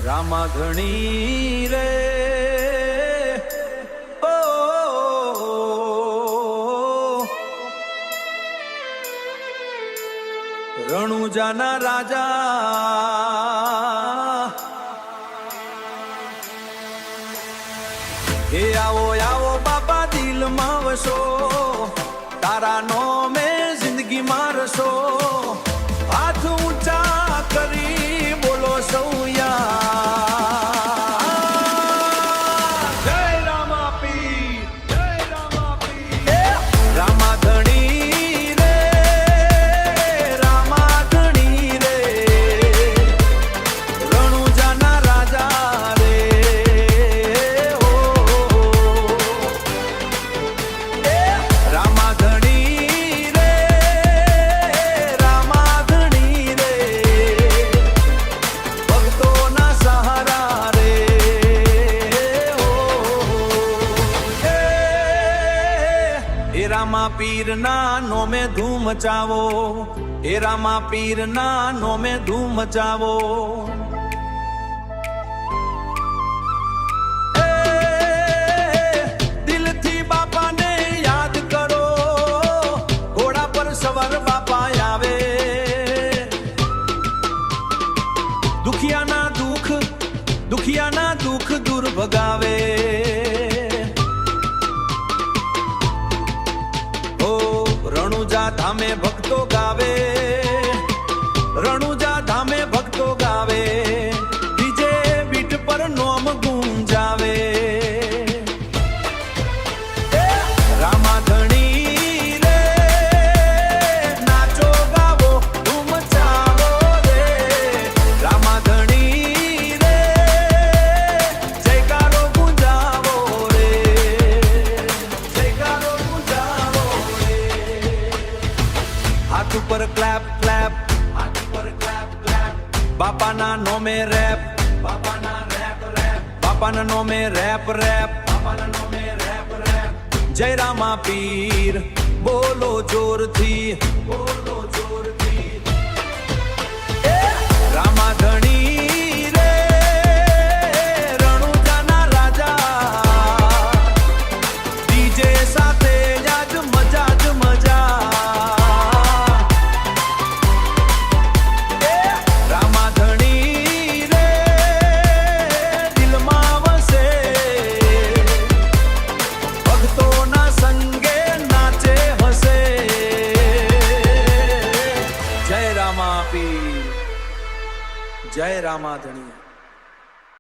રામા ધણી રે ઓ રણુજાના રાજા હે આવો આવો બાપા દિલમાં વસો તારા નો મેં જિંદગી મારશો હાથ ઊંચા કરી બોલો સૌયા જય રામા પીર જય રામા પીર રામા ધણી રે રામા ધણી રે રણુજાના રાજા રે ઓ રામા ધણી રે રામા ધણી રે ભક્તોના સહારા રે ઓ એ રામા પીરના નોમે ધૂમ મચાવો એ રામા પીરના નોમે ધૂમ મચાવો દિલથી બાપાને યાદ કરો ઘોડા પર સવાર બાપા આવે દુખિયાના દુખ દૂર ભગાવે ઓ રણુજા ધામે ભક્તો ગાવે રણુજા ધામે ભક્તો ગાવે ડીજે બીટ પર નોમ ગુંજાવે રામા ધણી રે નાચો ગાવો ધૂમ મચાવો રે રામા ધણી રે જયકારો ગુંજાવો રે જયકારો ગુંજાવો રે હાથ ઉપર ક્લેપ ક્લેપ હાથ ઉપર ક્લેપ ક્લેપ બાપાના નોમે રેપ બાપાના રેપ રેપ બાપાના નોમે રેપ રેપ બાપાના નોમે રેપ રેપ જય રામા પીર બોલો જોરથી બોલો જોરથી રામા ધણી રે રણુજાના રાજા ડીજે સાથે યાદ મજા જ મજા રામા ધણી રે દિલમાં વસે ભક્તોના સંગે નાચે હસે જય રામા પીર જય રામા ધણી